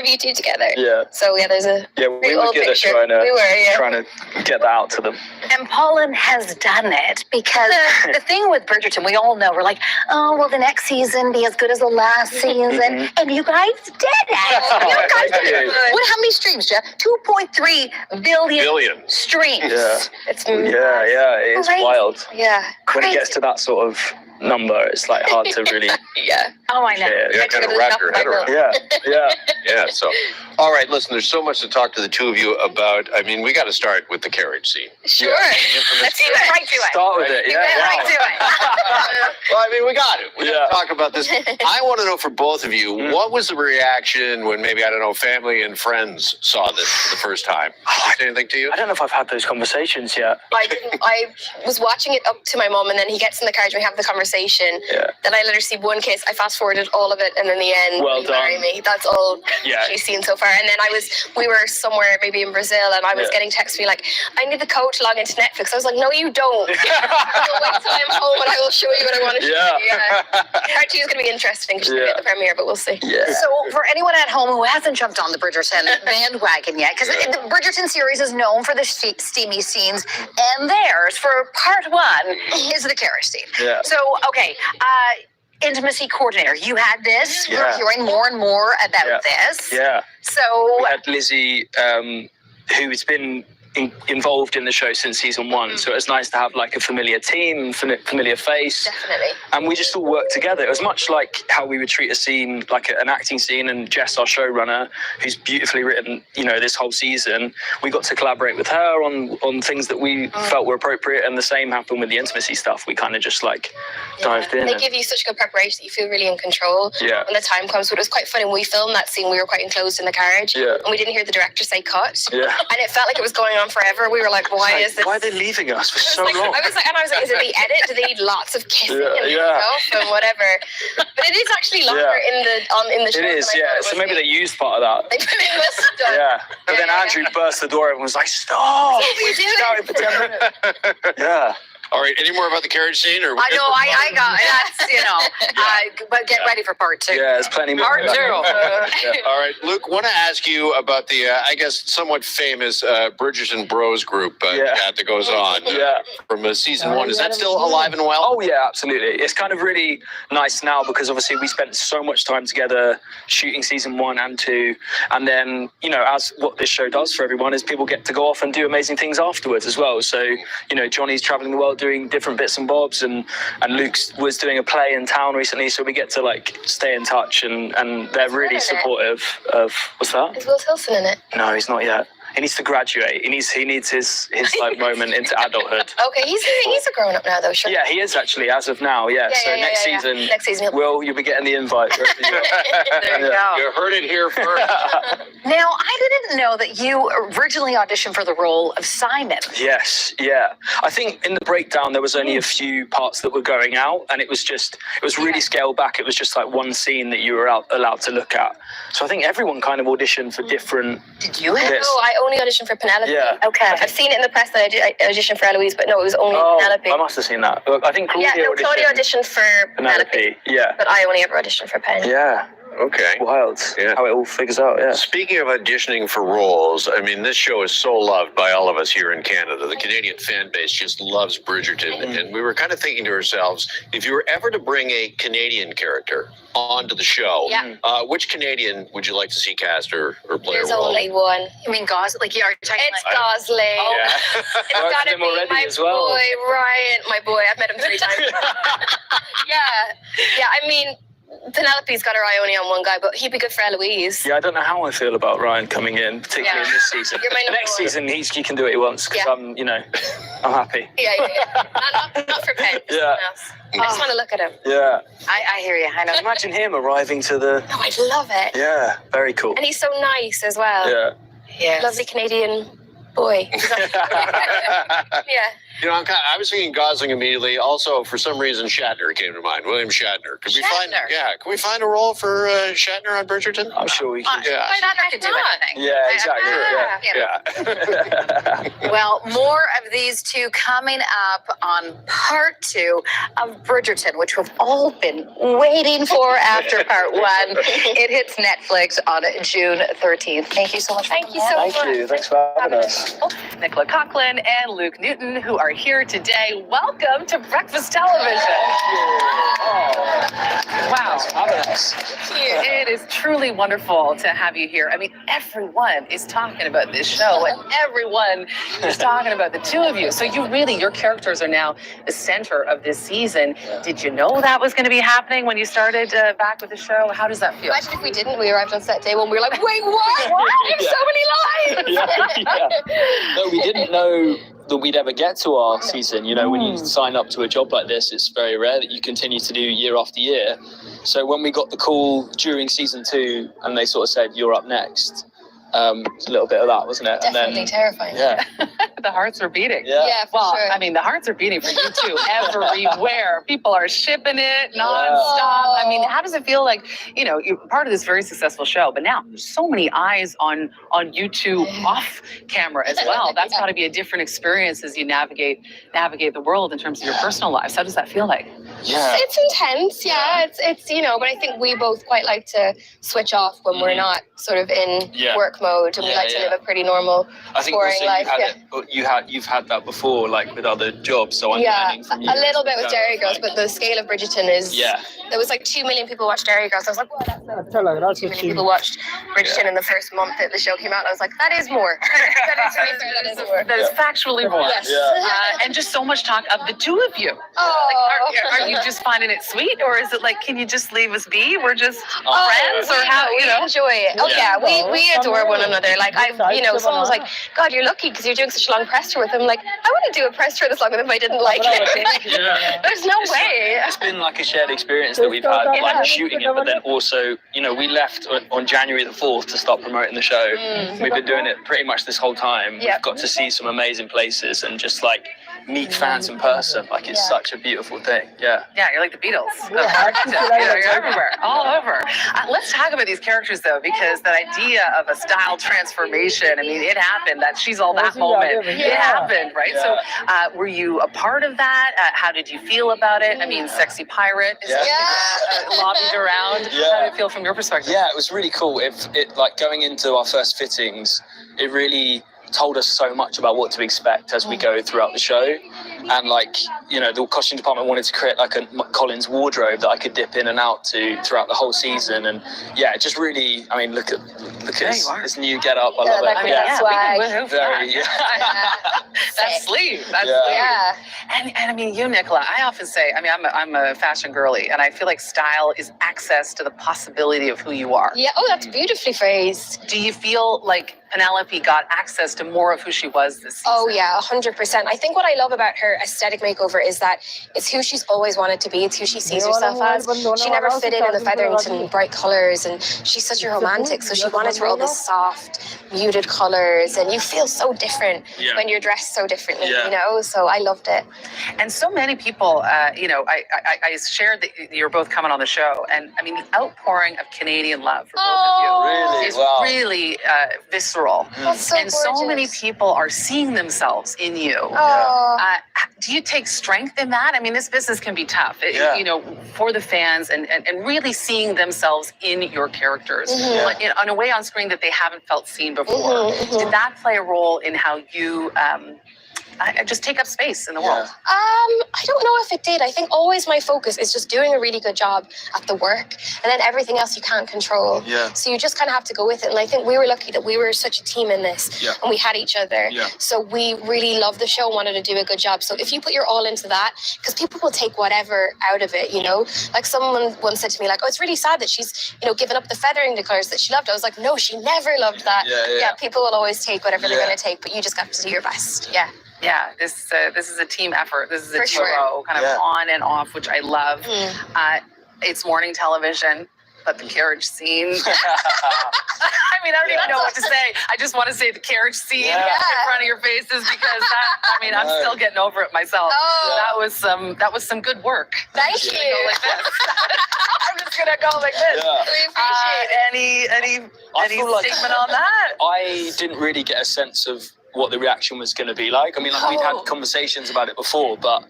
of you two together. Yeah. So yeah, there's a we were good at trying to get that out to them. And Polin has done it because the thing with Bridgerton, we all know, we're like, oh, will the next season be as good as the last season? And you guys did it. You guys did it. How many streams, Jeff? 2.3 billion streams. Yeah. It's it's wild. Yeah. When it gets to that sort of number, it's like hard to really. Oh, I know. Yeah, kind of wrap your head around. Yeah. So, all right, listen, there's so much to talk to the two of you about. I mean, we got to start with the carriage scene. Sure. Let's get right to it. Start with it. Right to it. Well, I mean, we got it. We got to talk about this. I want to know for both of you, what was the reaction when maybe, I don't know, family and friends saw this for the first time? Did they say anything to you? I don't know if I've had those conversations yet. I didn't. I was watching it up to my mum, and then he gets in the carriage and we have the conversation. Then I let her see one kiss. I fast forwarded all of it, and in the end, well done. Marry me. That's all she's seen so far. And then we were somewhere maybe in Brazil, and I was getting texts me like, I need the code to log into Netflix. I was like, no, you don't. Wait till I'm home, and I will show you what I want to show you. Part 2 is going to be interesting because she's going to get the premiere, but we'll see. So for anyone at home who hasn't jumped on the Bridgerton bandwagon yet, because the Bridgerton series is known for the steamy scenes, and theirs for part 1 is the carriage scene. So, okay, intimacy coordinator, you had this. We're hearing more and more about this. So we had Lizzie, who's been involved in the show since season 1, so it's nice to have like a familiar team, familiar face. Definitely. And we just all worked together. It was much like how we would treat a scene, like an acting scene, and Jess, our showrunner, who's beautifully written, this whole season, we got to collaborate with her on things that we felt were appropriate, and the same happened with the intimacy stuff. We kind of just like dived in. They give you such good preparation that you feel really in control when the time comes. But it was quite funny when we filmed that scene. We were quite enclosed in the carriage, and we didn't hear the director say cut. And it felt like it was going on forever. We were like, why is this? Why are they leaving us for so long? I was like, is it the edit? Do they need lots of kissing and stuff and whatever? But it is actually longer in the show. It is, so maybe they used part of that. They put in the stuff. But then Andrew burst the door and was like, stop! We're shouting for 10 minutes. All right, any more about the carriage scene? Or I know, I got that's, but get ready for part 2. Yeah, there's plenty more. Part 2. All right, Luke, want to ask you about the, I guess, somewhat famous Bridgerton Bros group that goes on from season 1. Is that still alive and well? Oh, yeah, absolutely. It's kind of really nice now because obviously we spent so much time together shooting season 1 and 2. And then, as what this show does for everyone is people get to go off and do amazing things afterwards as well. So, Johnny's traveling the world doing different bits and bobs, and Luke was doing a play in town recently, so we get to like stay in touch, and they're really supportive of. What's that? Is Will Tilson in it? No, he's not yet. He needs to graduate. He needs his like moment into adulthood. Okay, he's a grown up now though, sure. Yeah, he is actually as of now. So next season, Will, you'll be getting the invite. There you go. You heard it here first. Now, I didn't know that you originally auditioned for the role of Simon. Yes, I think in the breakdown there was only a few parts that were going out, and it was really scaled back. It was just like one scene that you were allowed to look at. So I think everyone kind of auditioned for different. Did you? No, I only auditioned for Penelope. Yeah. Okay. I've seen it in the press that I auditioned for Eloise, but no, it was only Penelope. I must have seen that. I think Claudia auditioned for Penelope. Yeah. But I only ever auditioned for Pen. Yeah. Okay. Wild. How it all figures out. Yeah. Speaking of auditioning for roles, I mean, this show is so loved by all of us here in Canada. The Canadian fan base just loves Bridgerton. And we were kind of thinking to ourselves, if you were ever to bring a Canadian character onto the show, which Canadian would you like to see cast or play There's a role? only one. You mean Gosling? Like, it's Gosling. It's gotta be my boy, Ryan. My boy. I've met him 3 times. Yeah, I mean, Penelope's got her eye only on one guy, but he'd be good for Eloise. Yeah, I don't know how I feel about Ryan coming in, particularly in this season. Next season, he can do what he wants because I'm happy. Not for Pen. Else. I just want to look at him. Yeah. I hear you. I know. Imagine him arriving to the. Oh, I'd love it. Yeah, very cool. And he's so nice as well. Yeah. Lovely Canadian boy. Yeah. You know, I was thinking Gosling immediately. Also, for some reason, Shatner came to mind. William Shatner. Can we find a role for Shatner on Bridgerton? I'm sure we can. Yeah. Shatner could do anything. Yeah, exactly. Yeah. Well, more of these two coming up on part 2 of Bridgerton, which we've all been waiting for after part 1. It hits Netflix on June 13th. Thank you so much. Thank you so much. Thank you. Thanks for having us. Nicola, Coughlan, and Luke Newton, who are here today. Welcome to Breakfast Television. Wow. It is truly wonderful to have you here. I mean, everyone is talking about this show, and everyone is talking about the two of you. So your characters are now the center of this season. Did you know that was going to be happening when you started back with the show? How does that feel? Imagine if we didn't. We arrived on set day one. We were like, wait, what? There's so many lines. No, we didn't know that we'd ever get to our season. You know, when you sign up to a job like this, it's very rare that you continue to do year after year. So when we got the call during season 2 and they sort of said, you're up next, it's a little bit of that, wasn't it? Definitely terrifying. Yeah. The hearts are beating. Yeah, for Well, sure. I mean, the hearts are beating for you too, everywhere. People are shipping it nonstop. I mean, how does it feel like, you're part of this very successful show, but now there's so many eyes on you two off camera as well. That's got to be a different experience as you navigate the world in terms of your personal lives. How does that feel like? Yeah. It's intense, yeah. It's but I think we both quite like to switch off when we're not sort of in work mode, and we like to live a pretty normal, I think boring also life. you've had that before, like with other jobs. So I'm learning from you. A little bit with Dairy Girls, but the scale of Bridgerton is. Yeah. There was like 2 million people watched Dairy Girls. I was like, wow, that's not 2 million people watched Bridgerton in the first month that the show came out. I was like, that is more. that is more. That is factually more. Yes. And just so much talk of the two of you. Oh. Are you just finding it sweet, or is it like, can you just leave us be? We're just friends, or how? We enjoy it. Oh yeah, we adore one another. Like someone was like, God, you're lucky because you're doing such a long press tour with them. Like, I wouldn't do a press tour this long with them if I didn't like it. There's no way. It's been like a shared experience that we've had, like shooting it, but then also, we left on January the 4th to start promoting the show. We've been doing it pretty much this whole time. We've got to see some amazing places and just like meet fans in person. Like it's such a beautiful thing. Yeah, you're like the Beatles. You're everywhere, all over. Let's talk about these characters though, because that idea of a style transformation, I mean, it happened. That she's all that moment. It happened, right? So were you a part of that? How did you feel about it? I mean, Sexy Pirate is lobbied around. How did it feel from your perspective? Yeah, it was really cool. It like going into our first fittings, it really told us so much about what to expect as we go throughout the show. And like, the costume department wanted to create like a Colin's wardrobe that I could dip in and out to throughout the whole season. And yeah, it just really, I mean, look at this new get up. I love it. I mean, Very, That's sleeve. That's sleeve. Yeah. And I mean, you, Nicola, I often say, I mean, I'm a fashion girly, and I feel like style is access to the possibility of who you are. Yeah. Oh, that's beautifully phrased. Do you feel like Penelope got access to more of who she was this season? Oh yeah, 100%. I think what I love about her aesthetic makeover is that it's who she's always wanted to be. It's who she sees herself as. She never fit in the Featherington bright colors, and she's such a romantic. So she wanted to wear all these soft, muted colors, and you feel so different when you're dressed so differently. So I loved it. And so many people, I shared that you're both coming on the show, and I mean the outpouring of Canadian love for both of you is really visceral. That's so and so many gorgeous. people are seeing themselves in you. Do you take strength in that? I mean, this business can be tough, for the fans and really seeing themselves in your characters in a way on screen that they haven't felt seen before. Did that play a role in how you just take up space in the world? I don't know if it did. I think always my focus is just doing a really good job at the work, and then everything else you can't control. So you just kind of have to go with it. And I think we were lucky that we were such a team in this, and we had each other. So we really loved the show and wanted to do a good job. So if you put your all into that, because people will take whatever out of it, like someone once said to me, like, oh, it's really sad that she's, given up the Featherington colors that she loved. I was like, no, she never loved that. People will always take whatever they're going to take, but you just got to do your best. Yeah, this is a team effort. This is a For duo, kind of on and off, which I love. It's morning television, but the carriage scene. I mean, I don't even know what to say. I just want to say the carriage scene in front of your faces because I'm still getting over it myself. Oh. That was some good work. Thank you. Go like this. I'm just gonna go like this. Yeah. We appreciate it. Any statement on that? I didn't really get a sense of what the reaction was going to be like. I mean, like, we'd had conversations about it before, but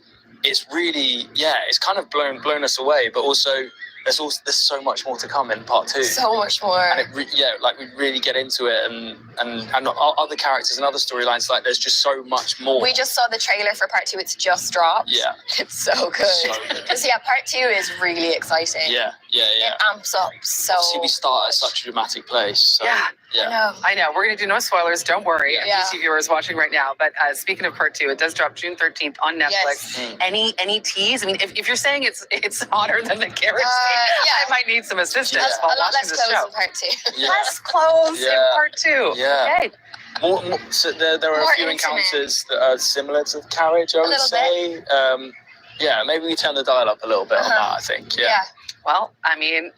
it's really, it's kind of blown us away. But also, there's so much more to come in part 2. So much more. And we really get into it, and other characters and other storylines. Like, there's just so much more. We just saw the trailer for part 2. It's just dropped. Yeah. It's so good. Because part 2 is really exciting. Yeah. It amps up so. Obviously, we start at such a dramatic place. So, I know. We're going to do no spoilers. Don't worry. Yeah. PC viewers watching right now. But speaking of part 2, it does drop June 13th on Netflix. Yes. Any tease? I mean, if you're saying it's hotter than the carriage scene, I might need some assistance A while lot watching less this clothes show. in part 2. Less clothes in part 2. Yeah. Okay. More, so there are More a few intimate. encounters that are similar to the carriage, I would little say. Maybe we turn the dial up a little bit on that, I think. Yeah. Well, I mean,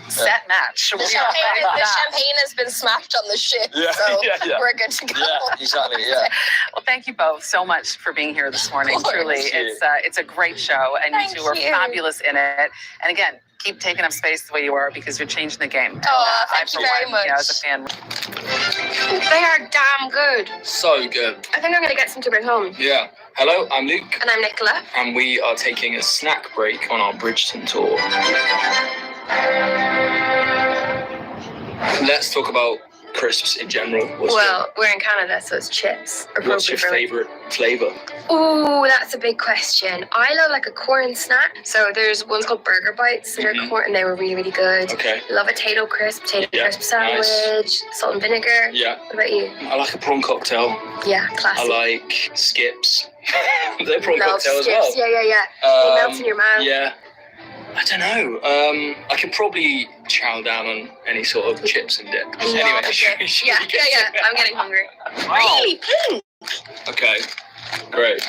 set match. The champagne has been smashed on the ship, so we're good to go. Yeah, exactly. Yeah. Well, thank you both so much for being here this morning. Of course. Truly, it's a great show, and Thank you two are you. fabulous in it. And again, keep taking up space the way you are because you're changing the game. Oh, thank I, you for very one, much. You know, as a fan. They are damn good. So good. I think I'm going to get some to bring home. Yeah. Hello, I'm Luke, And I'm Nicola. and we are taking a snack break on our Bridgerton tour. Let's talk about crisps in general. Well, we're in Canada, so it's chips. What's your favourite flavour? Oh, that's a big question. I love like a corn snack. So there's ones called Burger Bites that are corn, and they were really, really good. Okay. Love a potato crisp sandwich, nice. Salt and vinegar. Yeah. What about you? I like a prawn cocktail. Yeah, classic. I like skips. They're prawn Love cocktail as skips. well. Yeah. It melts in your mouth. Yeah. I don't know. I could probably chow down on any sort of chips and dip. Anyway, Yeah. I'm getting hungry. Wow. Really? Okay, great.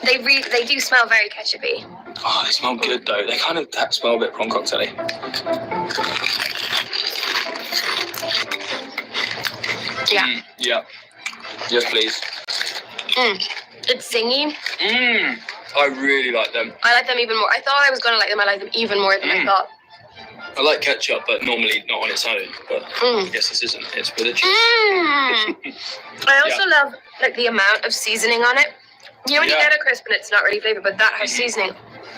They do smell very ketchupy. Oh, they smell good though. They kind of smell a bit prawn cocktail-y. Yeah. Yeah. Yes, please. It's zingy. I really like them. I like them even more. I thought I was going to like them. I like them even more than I thought. I like ketchup, but normally not on its own. But I guess this isn't. It's with a cheese. I also love like the amount of seasoning on it. You know when you get a crisp and it's not really flavored, but that has seasoning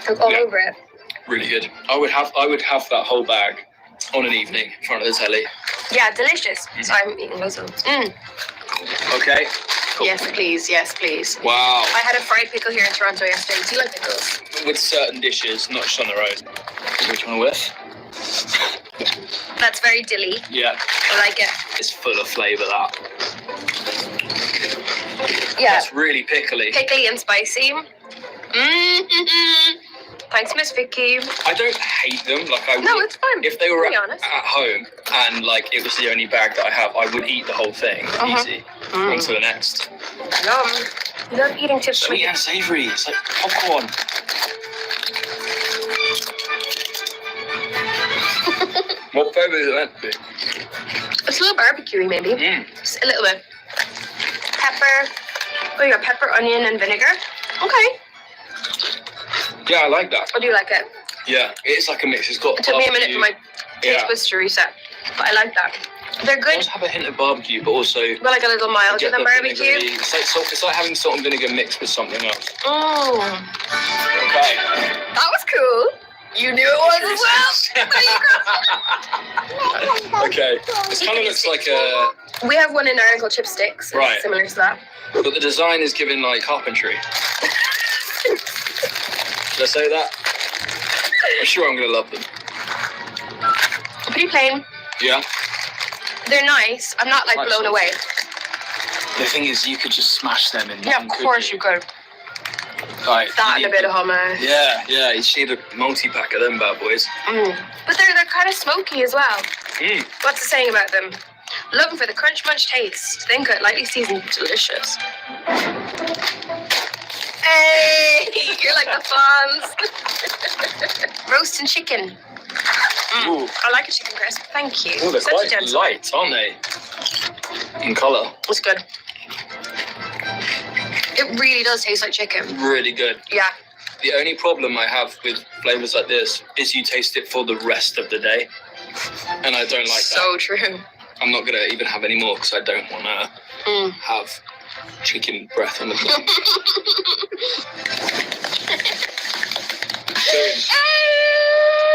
all over it. Really good. I would have that whole bag on an evening in front of the telly. Yeah, delicious. So I'm eating loads of them. Okay. Cool. Yes, please. Yes, please. Wow. I had a fried pickle here in Toronto yesterday. Do you like pickles? With certain dishes, not just on their own. Which one with? That's very dilly. Yeah. I like it. It's full of flavour, that. Yeah. That's really pickly. Pickly and spicy. Thanks, Miss Vicky. I don't hate them. No, it's fine. If they were Be honest. at home and it was the only bag that I have, I would eat the whole thing easy. On to the next. Yum. Love eating chips. Sweet and savoury. It's like popcorn. What flavour is it meant to be? It's a little barbecue-y, maybe. Just a little bit. Pepper. Oh, you got pepper, onion, and vinegar. Okay. Yeah, I like that. Or do you like it? Yeah, it's like a mix. It's got. It took me a minute for my taste buds to reset, but I like that. They're It good, does have a hint of barbecue, but also. but like a little milder get than the barbecue. vinegary- It's like having salt and vinegar mixed with something else. Mm. Okay. That was cool. You knew it was as well. Okay. This kind of looks like a. We have one in Ireland called chipsticks. Right. It's similar to that. But the design is given like carpentry. Should I say that? I'm sure I'm going to love them. Pretty plain. Yeah. They're nice. I'm not like Nice. blown away. The thing is, you could just smash them in. Yeah, of course you could. Like, That and a bit of hummus. Yeah. You just need a multi-pack of them bad boys. But they're kind of smoky as well. What's the saying about them? Love them for the crunch munch taste. Then good, lightly seasoned, delicious. Hey, you're like the fans. Roast and chicken. Ooh. I like a chicken crisp. Thank you. Oh, they're Such a quite gentleman. light, aren't they? In colour. It's good. It really does taste like chicken. Really good. Yeah. The only problem I have with flavours like this is you taste it for the rest of the day. And I don't like that. So true. I'm not going to even have any more because I don't want to have chicken breath on the plate.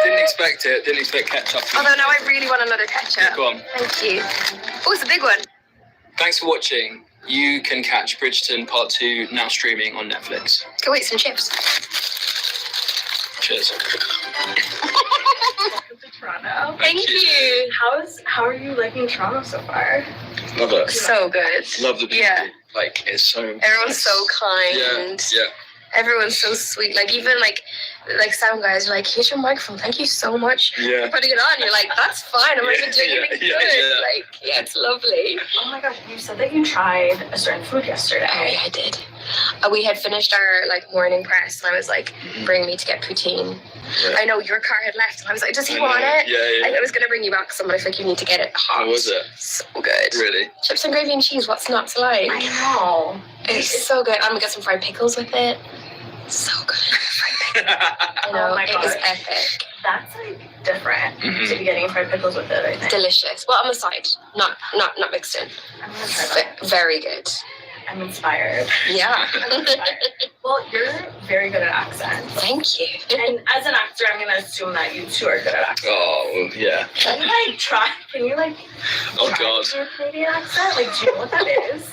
Didn't expect it. Didn't expect ketchup. Although now I really want another ketchup. Go on. Thank you. Oh, it's a big one. Thanks for watching. You can catch Bridgerton Part 2 now streaming on Netflix. Go eat some chips. Cheers. Toronto. Thank you. How are you liking Toronto so far? Love it. So good. Love the people. Yeah. Like, it's so... Everyone's so kind. Yeah. Everyone's so sweet. Like, even like sound guys are like, here's your microphone. Thank you so much Yeah. for putting it on. You're like, that's fine. I'm not even doing anything good. Yeah. Like, yeah, it's lovely. Oh my gosh, you said that you tried a certain food yesterday. Oh, yeah, I did. We had finished our morning press, and I was like, bring me to get poutine. Yeah. I know your car had left, and I was like, does he want it? Yeah. I was gonna bring you back some, but I think you need to get it hot. How was it? So good. Really? Chips and gravy and cheese. What's not to like? I know. It's so good. I'm gonna get some fried pickles with it. So good. Fried pickles. I know. Oh my it was gosh. epic. That's like different Mhm. to be getting fried pickles with it, I think. Delicious. Well, on the side, not mixed in. I'm gonna try that. Very good. I'm inspired. Yeah. I'm inspired. Well, you're very good at accents. Thank you. And as an actor, I'm gonna assume that you two are good at accents. Oh, well, yeah. Can you try Oh, try God. to do a Canadian accent? Like, do you know what that is?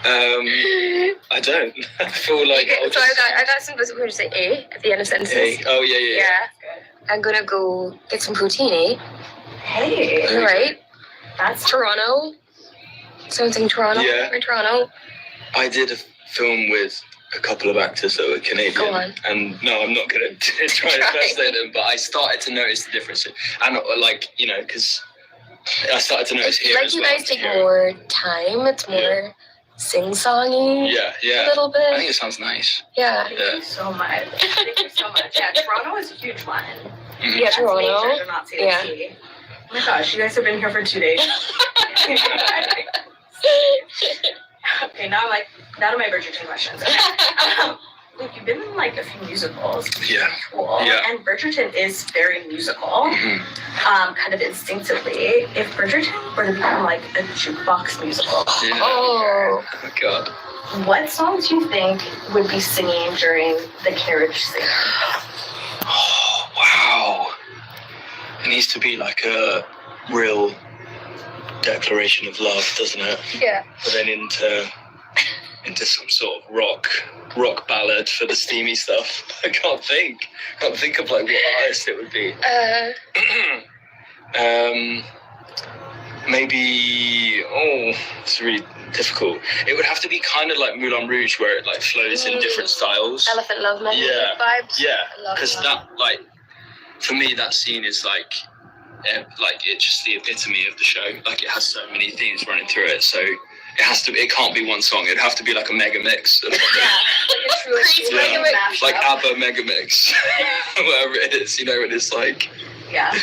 I don't. I feel like I'll So just... I got some. What did you say? A at the end of sentences. Hey. Oh, yeah. Yeah. I'm gonna go get some poutine. Hey, Very Right. that's Toronto. Something Toronto. Yeah. We're in Toronto. I did a film with a couple of actors that were Canadian. Go on. And no, I'm not going to try to translate them, but I started to notice the difference. And because I started to notice here Like as you well. guys take more time. It's more sing-songy. Yeah. A little I think bit. it sounds nice. Yeah. Thank you so much. Thank you so much. Yeah, Toronto is a huge one. Mhm. Yeah, That's Toronto. major, they're not Yeah. CNC. Oh my gosh, you guys have been here for 2 days. Okay, now to my Bridgerton questions. Look, you've been in a few musicals. Yeah. Cool. Yeah. And Bridgerton is very musical, Mhm. kind of instinctively. If Bridgerton were to become a jukebox musical, Yeah. Oh. Oh, God. what songs do you think would be singing during the carriage scene? Oh, wow. It needs to be like a real declaration of love, doesn't it? Yeah. But then into some sort of rock ballad for the steamy stuff. I can't think of what artist it would be. Maybe it's really difficult. It would have to be kind of like Moulin Rouge, where it flows in different styles. Elephant Love Melody Yeah. vibes. Yeah, I love because that for me that scene is it's just the epitome of the show. It has so many themes running through it, so it can't be one song. It'd have to be like a mega mix. Yeah, like a truly Mega mix. mashup. Like ABBA mega mix, whatever it is, and it's Yeah.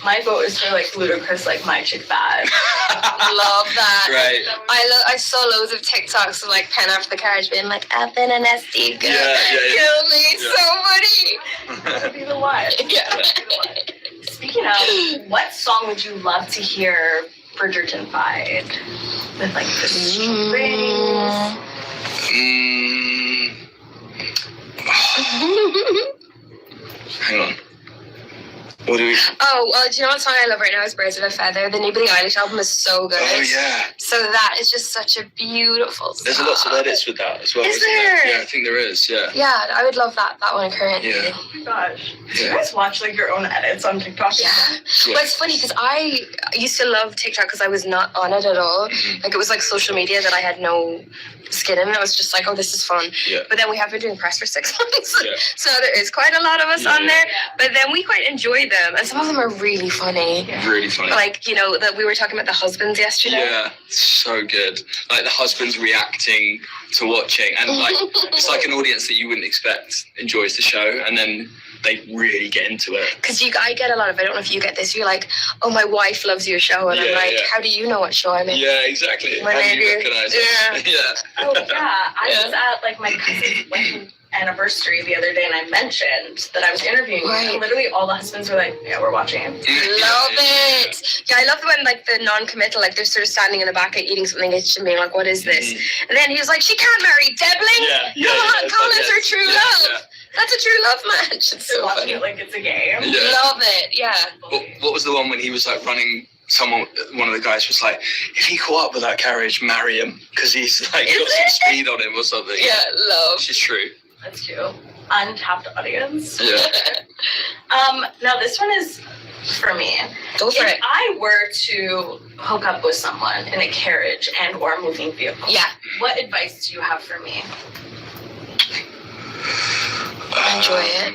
My vote is for ludicrous, My Chick Bad. Love that. right. I saw loads of TikToks of Pen After the Carriage being I've been an SD girl. Yeah. Kill me. Yeah. So funny. That'd be the one. Yeah. Speaking of, what song would you love to hear Bridgerton-fied? With the strings. Hang on. What do we? Oh, well, do you know what song I love right now is Birds of a Feather. The new Billie Eilish album is so good. Oh yeah. So that is just such a beautiful song. There's lots of edits with that as well. Is isn't there? Yeah, I think there is. Yeah. Yeah, I would love that one currently. Yeah. Oh my gosh. Do you Yeah. guys watch your own edits on TikTok? Yeah. Well, it's funny because I used to love TikTok because I was not on it at all. Mhm. It was social media that I had no skin in. I was just oh, this is fun. Yeah. But then we have been doing press for 6 months. Yeah. So there is quite a lot of us Yeah. on there. But then we quite enjoy them. them, and some of them are really funny. Really funny. Like, you know, that we were talking about the husbands yesterday. Yeah, so good. Like the husbands reacting to watching, and like it's like an audience that you wouldn't expect enjoys the show, and then they really get into it. Because I get a lot of, I don't know if you get this, you're like, oh, my wife loves your show, and I'm like, how do you know what show I'm in? Yeah, exactly. When How do I you do- recognize it? Yeah. Oh yeah, I was at like my cousin's wedding anniversary the other day, and I mentioned that I was interviewing you, Right. and literally all the husbands were like, "Yeah, we're watching it." Love it. Yeah, I love when like the non-committal, like they're sort of standing in the back eating something and being like, what is this? And then he was like, she can't marry Debling. Come on, Colin's her true love. That's a true love match. It's so Watching funny. it like it's a game. Yeah. Love it. Yeah. What was the one when he was like running? One of the guys was like, if he caught up with that carriage, marry him because he's like got some speed on him or something. Yeah, love. Which is true. That's true. Untapped audience. Yeah. Now this one is for me. Go for If it. I were to hook up with someone in a carriage and or moving vehicle, Yeah. what advice do you have for me? Enjoy it.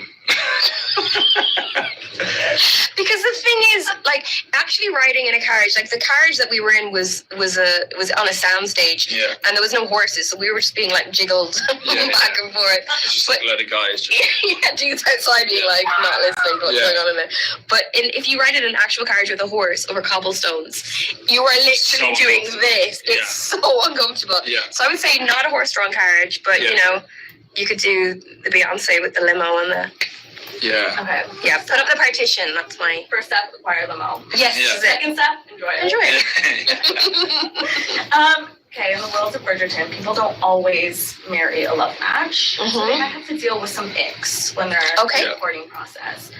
Because the thing is, like, actually riding in a carriage, like the carriage that we were in was on a soundstage, and there was no horses, so we were just being like jiggled back and forth. It's just like a load of guys. Just... dudes outside being like not listening to what's going on in there. But if you ride in an actual carriage with a horse over cobblestones, you are literally So doing uncomfortable. this. It's so uncomfortable. Yeah. So I would say not a horse-drawn carriage, but you know, you could do the Beyonce with the limo and the. Yeah. Okay. Yeah, put up the partition. That's my First step, acquire limo. yes. Yeah. This is it. Second step, enjoy it. Enjoy it. Okay, in the world of Bridgerton, people don't always marry a love match. So they have to deal with some icks when they're in the recording process.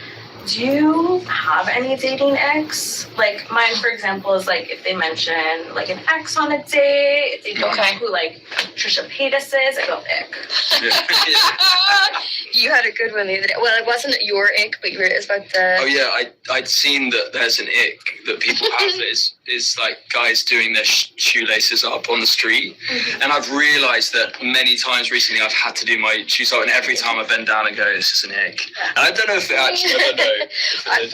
Do you have any dating icks? Like mine, for example, is like if they mention like an ex on a date, if they don't know who like Trisha Paytas is, I go ick. You had a good one the other day. Well, it wasn't your ick, but it was about the. Oh yeah, I'd seen that there's an ick that people have that is like guys doing their shoelaces up on the street, and I've realised that many times recently I've had to do my shoes up, and every time I bend down and go, this is an ick, and I don't know if it actually. I don't know.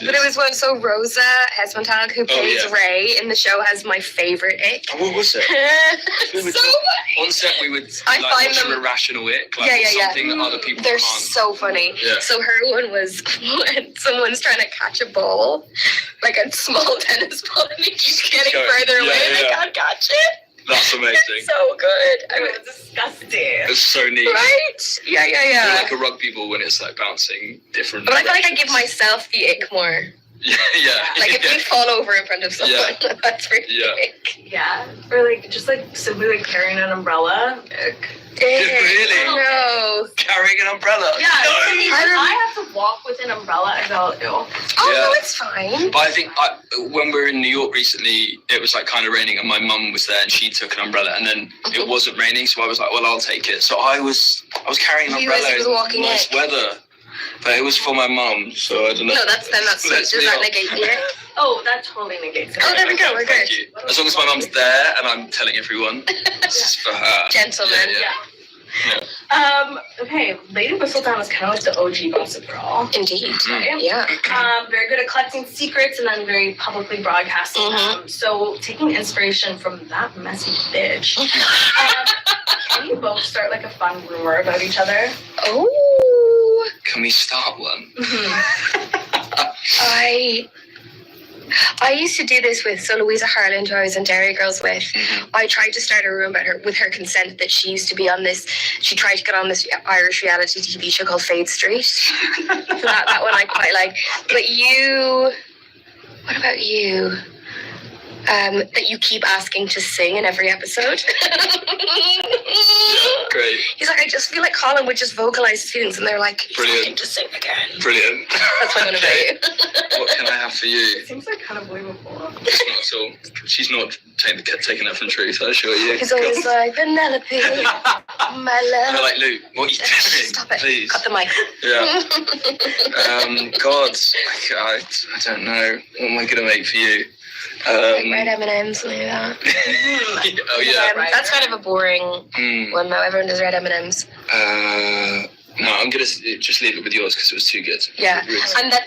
But it was one. So Rosa Hesmontag, who plays Ray in the show, has my favorite ick. Oh, what was it? So funny. On set, we would I like find watch them- an irrational ick, like Yeah. something that other people They're can't. so funny. Yeah. So her one was when someone's trying to catch a ball, like a small tennis ball, and they keep getting going. further away, and they Yeah. can't catch it. That's amazing. It's so good. I mean, It's disgusting. It's so neat. right? Yeah. You're like a rugby ball when it's like bouncing different. But I feel like I give directions. myself the ick more. Yeah. Like if you fall over in front of someone, that's really ick. Yeah. Or like just like simply like carrying an umbrella. Ick. Really? No. Carrying an umbrella. Yeah. No. I have to walk with an umbrella. I go, ew. Oh Yeah. no, it's fine. But I think when we were in New York recently, it was like kind of raining, and my mum was there, and she took an umbrella, and then it wasn't raining, so I was like, well, I'll take it. So I was carrying an He umbrella was in walking nice in. weather, but it was for my mum, so I don't know. No, that's sweet. Lets Does me that off. negate the ick? Oh, that totally negates it. Oh, there we go. Okay, We're thank good. you. As long as my mum's there and I'm telling everyone, this is for her. Gentlemen. Yeah. Okay, Lady Whistledown is kind of like the OG gossip girl. Indeed. Right? Yeah. Very good at collecting secrets and then very publicly broadcasting them. So taking inspiration from that messy bitch, can you both start like a fun rumor about each other? Oh. Can we start one? I used to do this with Louisa Harland, who I was in Dairy Girls with. I tried to start a room about her with her consent that she used to be on this. She tried to get on this Irish reality TV show called Fade Street. So that one I quite like. But what about you? That you keep asking to sing in every episode. Great. He's like, I just feel like Colin would just vocalize his feelings, and they're like, he's Brilliant. asking to sing again. Brilliant. That's what I'm gonna say. What can I have for you? It seems like kind of believable. It's not at all. She's not taking that from truth, I assure you. He's always like, Penelope, my love. They're like, Luke, what are you doing? Stop it. Please. Cut the mic. Yeah. God, I don't know. What am I going to make for you? Like red M&Ms, something like that. Oh, yeah. That's kind of a boring Mm. one, though. Everyone does red M&Ms. No, I'm gonna just leave it with yours because it was too good. Yeah, and then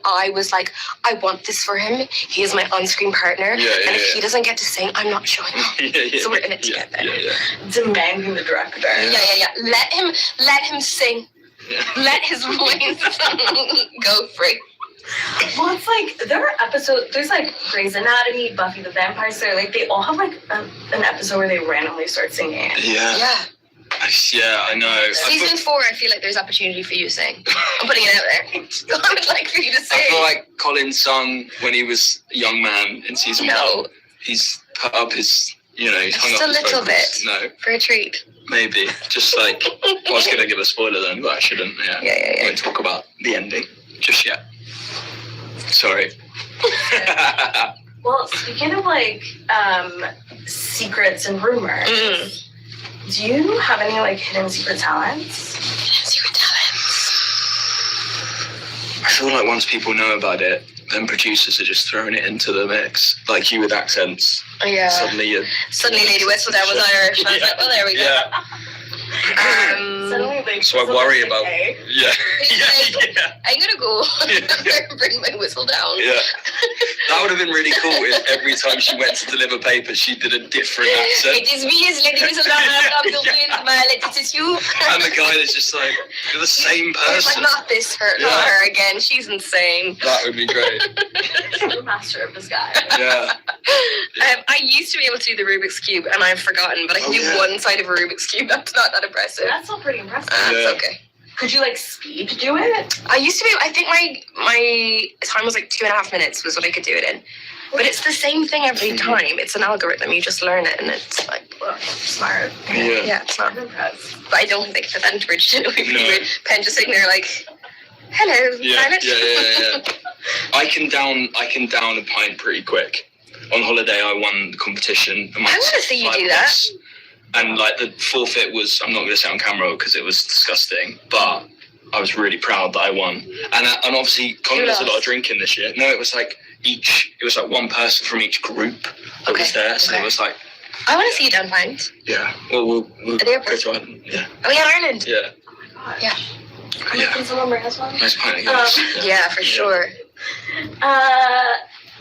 I was like, I want this for him. He is my on-screen partner, and if he doesn't get to sing, I'm not showing up. So we're in it together. Demanding the director. Yeah. Let him sing. Yeah. Let his voice go free. Well, it's like there are episodes. There's like Grey's Anatomy, Buffy the Vampire Slayer. Like they all have like an episode where they randomly start singing. Yeah, I know. Season 4, I feel like there's opportunity for you to sing. I'm putting it out there. I would like for you to sing. I feel like Colin sung when he was a young man in season 1. He's put up his, he's hung just up a his little vocals. bit. No, For a treat. maybe. Just like, I was going to give a spoiler then, but I shouldn't. Yeah. I won't talk about the ending just yet. Sorry. Well, speaking of like secrets and rumors, do you have any like hidden secret talents? Secret talents. I feel like once people know about it, then producers are just throwing it into the mix. Like you with accents. Yeah. Suddenly Lady Whistledown was Irish. I was like, well, there we go. Yeah. Suddenly, like, So I worry about. okay. Yeah. I'm gonna go bring my whistle down. Yeah. That would have been really cool if every time she went to deliver papers, she did a different accent. It is me, it's Lady Whistledown. I'm not the wind, my lady, it's you. And the guy is just like, you're the same It's like, person. not this her, not her again. She's insane. That would be great. The master of disguise. Yeah. I used to be able to do the Rubik's Cube, and I've forgotten, but I can do one side of a Rubik's Cube. That's not that impressive. That's still pretty impressive. It's okay. Could you like speed do it? I used to be, I think my time was like 2.5 minutes was what I could do it in. But it's the same thing every time. It's an algorithm. You just learn it, and it's like, Well, smart. Yeah. it's not. I'm impressed. But I don't think that then Bridgerton would be No. Pen just sitting there like, hello, planet. Yeah. I can down a pint pretty quick. On holiday, I won the competition. I want to see you do that. And like the forfeit was, I'm not going to say on camera because it was disgusting, but I was really proud that I won. And obviously, Colin does a lot of drinking this year. No, it was like one person from each group that was there. So it was like, I want to see you down pint. yeah. Well, we'll go to Ireland. Yeah. Oh yeah, Ireland. Yeah. Oh my gosh. Yeah. Can someone bring us one? Nice pint of Guinness. Yeah, for sure.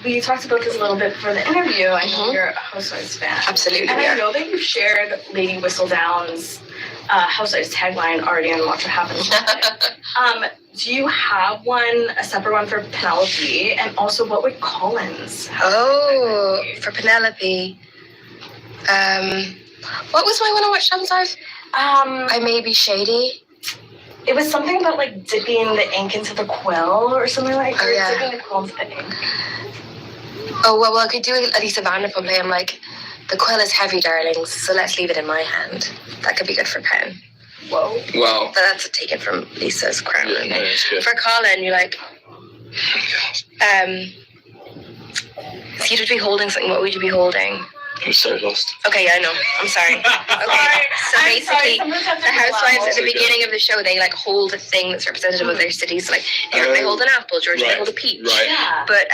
We talked about this a little bit before the interview. I know you're a Housewives fan. Absolutely, And we I are. know that you shared Lady Whistledown's Housewives tagline already on Watch What Happens Live. Do you have a separate one for Penelope? And also, what would Colin's have? Oh, for Penelope. What was my one I watched Live? I may be shady. It was something about like dipping the ink into the quill or something like that. Oh, yeah. Dipping the quill into the ink. Oh, well, I could do Lisa Vanderpump play. I'm like, the quill is heavy, darlings, so let's leave it in my hand. That could be good for Pen. Whoa. Wow. That's taken from Lisa's crown. Yeah, no, it's good. For Colin, you're like, if you would be holding something, what would you be holding? I'm so lost. Okay, yeah, I know. I'm sorry. Okay, so basically, the housewives at the beginning of the show, they like hold a thing that's representative of their city. So like, Eric may hold an apple, George may hold a peach. Right. Yeah. But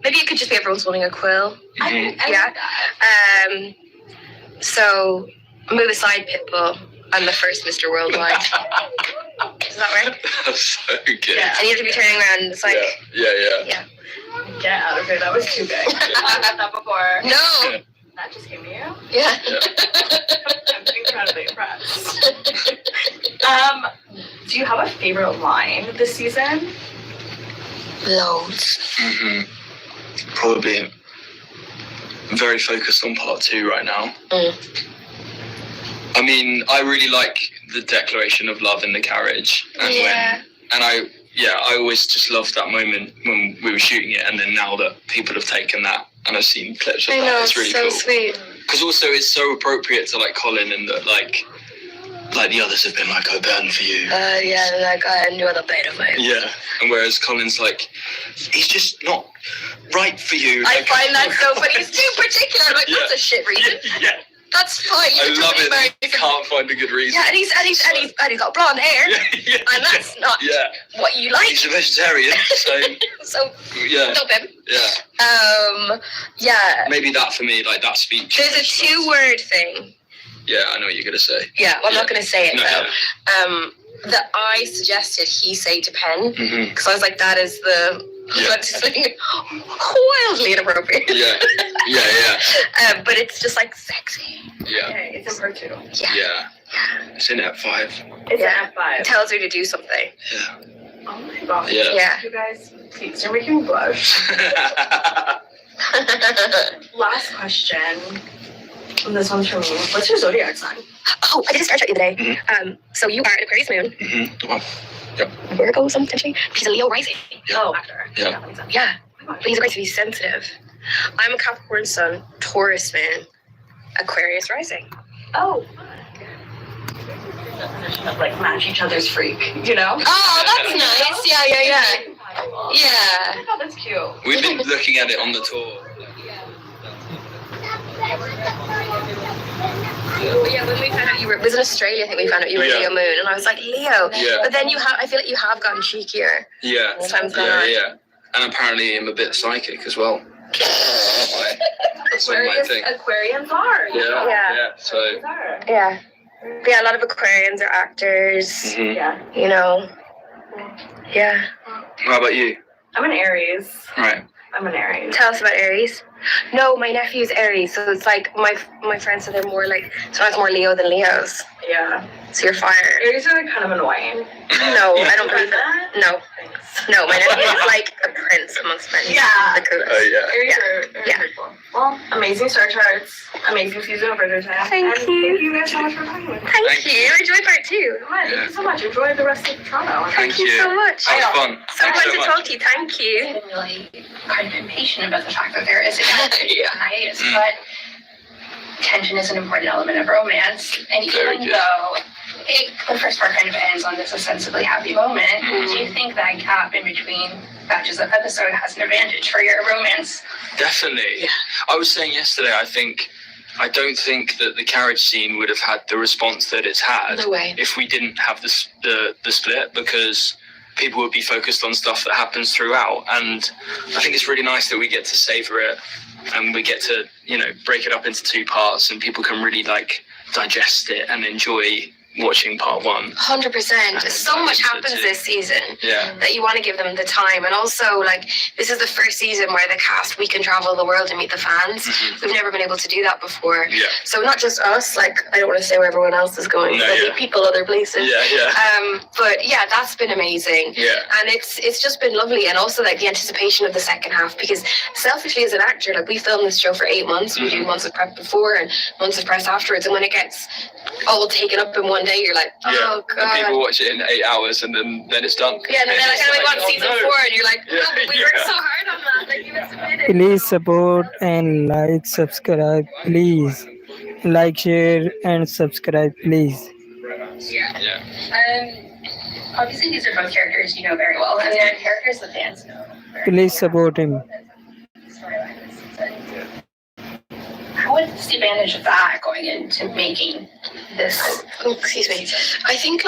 maybe it could just be everyone's holding a quill. I Yeah. like that. So move aside, Pitbull. I'm the first Mr. Worldwide. Does that work? That's so good. Yeah. And you have to be turning around. It's like, Yeah. Get out of here. That was too big. I've had that before. no. That just came to you. Yeah. I'm incredibly impressed. Do you have a favorite line this season? Loads. Probably very focused on part 2 right now. I mean, I really like the declaration of love in the carriage. And I always just loved that moment when we were shooting it, and then now that people have taken that and I've seen clips of I that, know, it's really so cool. sweet. Because also it's so appropriate to like Colin, and that like the others have been like, I burn for you. Like I knew the bait of it. Yeah, and whereas Colin's like, he's just not right for you. I Like, find that so funny. He's too particular. I'm like, Yeah. that's a shit reason. Yeah, That's fine. I love it. That you can't find a good reason. Yeah, and he's got blonde hair, Yeah. and that's not what you like. He's a vegetarian, so So yeah, stop him. yeah. Yeah. Maybe that for me, like that speech. There's a 2-word thing Yeah, I know what you're going to say. Yeah, well, I'm not going to say it No, though. That I suggested he say to Pen, because I was like, that is the wildly inappropriate. Yeah. But it's just like sexy. Yeah. Okay, it's in part 2. Yeah. It's in at 5. It's in F5. It tells her to do something. Yeah. Oh my god. Yeah. You guys, please, you're making me blush. Last question. And this one's for me. What's your zodiac sign? Oh, I did a star chart the other day. So you are an Aquarius moon. Mm-hmm. Virgo something. He's a Leo rising. Oh, actor. Yeah. Yeah. But he's aggressive. He's sensitive. I'm a Capricorn sun, Taurus man, Aquarius rising. Oh. Like match each other's freak, you know? Oh, that's nice. Yeah. Yeah. Oh, that's cute. We've been looking at it on the tour. Yeah, when we found out you were, it was in Australia, I think we found out you were Leo moon, and I was like, Leo. Yeah. But then I feel like you have gotten cheekier. Yeah. As time's gone on. Yeah. And apparently I'm a bit psychic as well. That's one of my thing. Aquarians are. Yeah. So. Yeah. But yeah, a lot of Aquarians are actors. Mhm. Yeah. You know. Yeah. How about you? I'm an Aries. Right. I'm an Aries. Tell us about Aries. No, my nephew's Aries, so it's like my friends said they're more like sometimes more Leo than Leos. Yeah. So you're fire. Aries are kind of annoying. No, I don't believe it. No, my nephew is like a prince amongst men. He's the coolest. Aries are pretty cool. Well, amazing star charts. Amazing season of Bridgerton. Thank you. Thank you guys so much for coming with me. Thank you. Enjoy part 2. Thank you so much. Enjoy the rest of Toronto. Thank you so much. That was fun. So Thanks fun to much. talk to you. Thank you. I'm really kind of impatient about the fact that there is a hiatus, Mm. but tension is an important element of romance. And Very even good. though the first part kind of ends on this ostensibly happy moment, do you think that gap in between batches of episode has an advantage for your romance? Definitely. I was saying yesterday, I don't think that the carriage scene would have had the response that it's had No way. if we didn't have the split, because people would be focused on stuff that happens throughout. And I think it's really nice that we get to savor it and we get to, break it up into 2 parts and people can really digest it and enjoy watching part 1. 100%. So much happens this season that you want to give them the time. And also, this is the first season where the cast, we can travel the world and meet the fans. We've never been able to do that before. Yeah. So not just us, I don't want to say where everyone else is going. No, There'll be people other places. Yeah. But yeah, that's been amazing. Yeah. And it's just been lovely. And also the anticipation of the second half, because selfishly as an actor, we filmed this show for 8 months. We do months of prep before and months of press afterwards. And when it gets all taken up in one day, you're like, oh god. And people watch it in 8 hours and then it's done. Yeah, and then I kind of want season 4, and you're like, Yeah, no, we worked so hard on that. You submitted. Please support and like, subscribe, please. Like, share, and subscribe, please. Yeah. Obviously, these are both characters you know very well, and they're characters the fans know. Please support him. Storyline this season. What's the advantage of that going into making this? Oh, excuse me. I think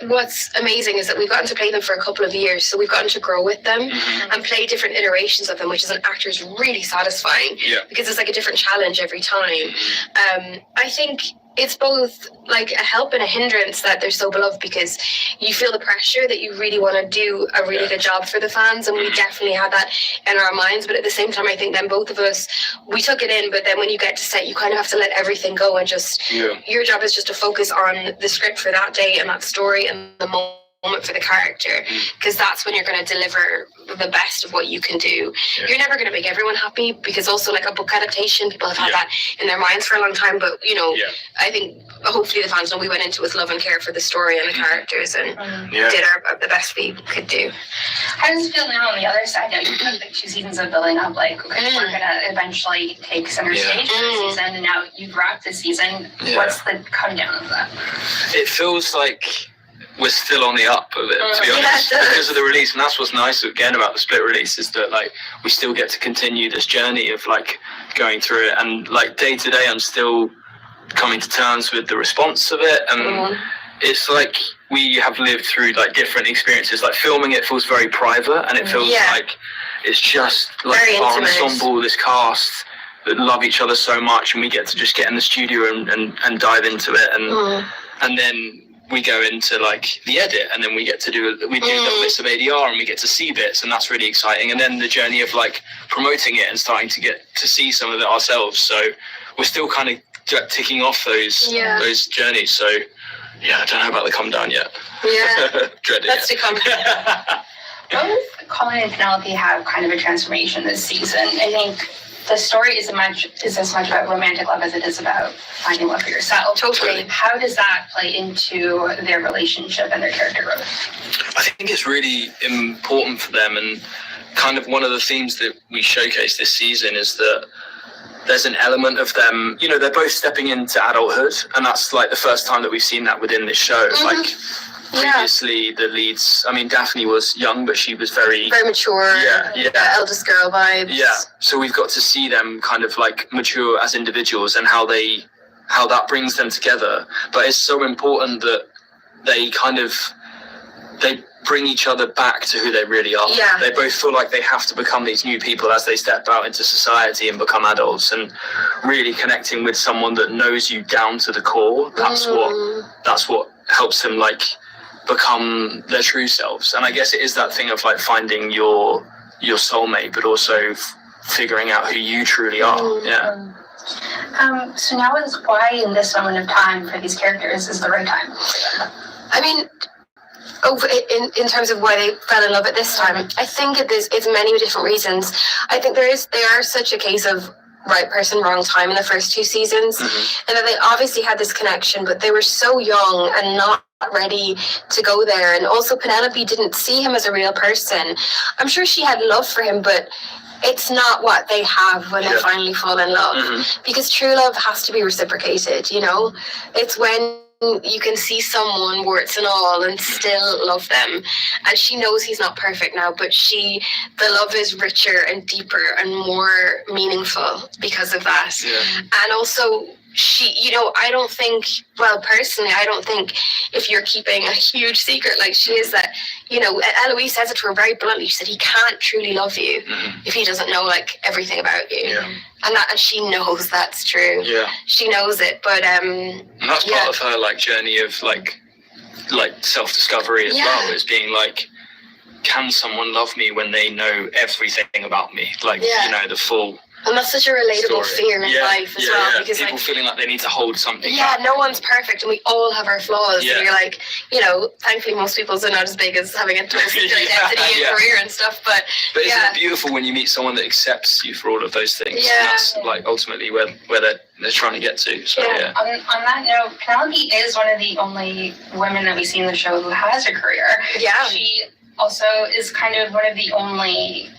what's amazing is that we've gotten to play them for a couple of years, so we've gotten to grow with them and play different iterations of them, which as an actor is really satisfying because it's a different challenge every time. I think it's both a help and a hindrance that they're so beloved, because you feel the pressure that you really want to do a really good job for the fans, and we definitely had that in our minds. But at the same time, I think then both of us, we took it in, but then when you get to set, you kind of have to let everything go and just your job is just to focus on the script for that day and that story and the moment for the character, because that's when you're going to deliver the best of what you can do. You're never going to make everyone happy, because also a book adaptation, people have had that in their minds for a long time, but I think hopefully the fans know we went into with love and care for the story and the characters and did the best we could do. How does it feel now on the other side? Now you've done 2 seasons of building up, okay, we're going to eventually take center stage for the season, and now you've wrapped the season. What's the come down of that? It feels like we're still on the up of it, to be honest, because of the release. And that's what's nice again about the split release, is that we still get to continue this journey of going through it, and day to day I'm still coming to terms with the response of it, and it's we have lived through different experiences. Filming it feels very private, and it feels like it's just Very our intimate. ensemble, this cast, love each other so much, and we get to just get in the studio and dive into it, and then we go into like the edit, and then we get to do little bits of ADR, and we get to see bits, and that's really exciting. And then the journey of like promoting it and starting to get to see some of it ourselves. So we're still kind of ticking off those journeys. So yeah, I don't know about the come down yet. Yeah, Dread it. that's to come. Both Colin and Penelope have kind of a transformation this season. I think the story is as much about romantic love as it is about finding love for yourself. Totally. How does that play into their relationship and their character growth? I think it's really important for them, and kind of one of the themes that we showcase this season is that there's an element of them, you know, they're both stepping into adulthood, and that's like the first time that we've seen that within this show. Like previously the leads, I mean, Daphne was young, but she was very mature. Yeah. Eldest girl vibes. Yeah. So we've got to see them kind of like mature as individuals, and how that brings them together. But it's so important that they bring each other back to who they really are. Yeah. They both feel like they have to become these new people as they step out into society and become adults, and really connecting with someone that knows you down to the core. That's what helps them like become their true selves. And I guess it is that thing of like finding your soulmate, but also figuring out who you truly are. Yeah. So now is why in this moment of time for these characters is the right time? I mean, in terms of why they fell in love at this time, I think it's many different reasons. I think they are such a case of right person, wrong time in the first two seasons, and that they obviously had this connection, but they were so young and not ready to go there. And also Penelope didn't see him as a real person. I'm sure she had love for him, but it's not what they have when they finally fall in love, because true love has to be reciprocated, you know. It's when you can see someone, warts and all, and still love them. And she knows he's not perfect now, but the love is richer and deeper and more meaningful because of that. And also, she, you know, I don't think if you're keeping a huge secret like she is, that, you know, Eloise says it to her very bluntly. She said he can't truly love you if he doesn't know like everything about you. And she knows that's true. She knows it, but and that's part of her like journey of like self-discovery as well, is being like, can someone love me when they know everything about me, like you know, the full. And that's such a relatable fear in life as well, because people like, feeling like they need to hold something. No one's perfect, and we all have our flaws. And you're like, you know, thankfully most people's are not as big as having a twisted identity and career and stuff. But isn't it beautiful when you meet someone that accepts you for all of those things? And that's like ultimately where they're trying to get to. So on that note, Penelope is one of the only women that we see in the show who has a career. She also is kind of one of the only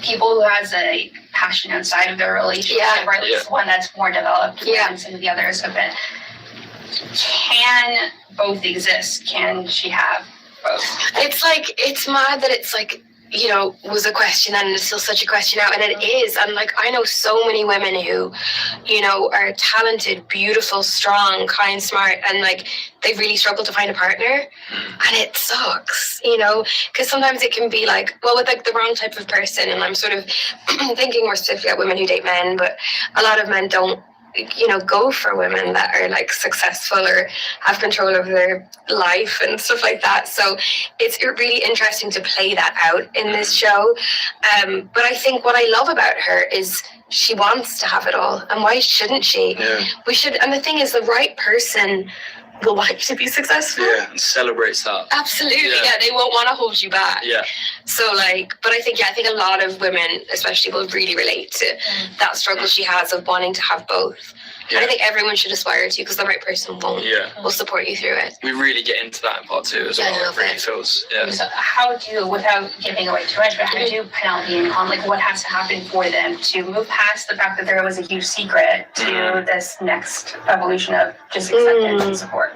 people who has a passion outside of their relationship, or at least one that's more developed than some of the others have been. Can both exist? Can she have both? It's like, it's mad that it's like, you know, was a question and it's still such a question now, and it is. And like, I know so many women who, you know, are talented, beautiful, strong, kind, smart, and like they really struggle to find a partner, and it sucks, you know, because sometimes it can be like, well, with like the wrong type of person. And I'm sort of thinking more specifically about women who date men, but a lot of men don't, you know, go for women that are like successful or have control over their life and stuff like that. So it's really interesting to play that out in this show. But I think what I love about her is she wants to have it all, and why shouldn't she? We should. And the thing is, the right person will want you to be successful. And celebrates that. Absolutely. They won't want to hold you back. So like, but I think a lot of women especially will really relate to that struggle she has of wanting to have both. And I think everyone should aspire to, because the right person will support you through it. We really get into that in part 2 as well. It really feels. So how do, without giving away too much, but how do Penelope and Colin, like, what has to happen for them to move past the fact that there was a huge secret to this next evolution of just acceptance and support?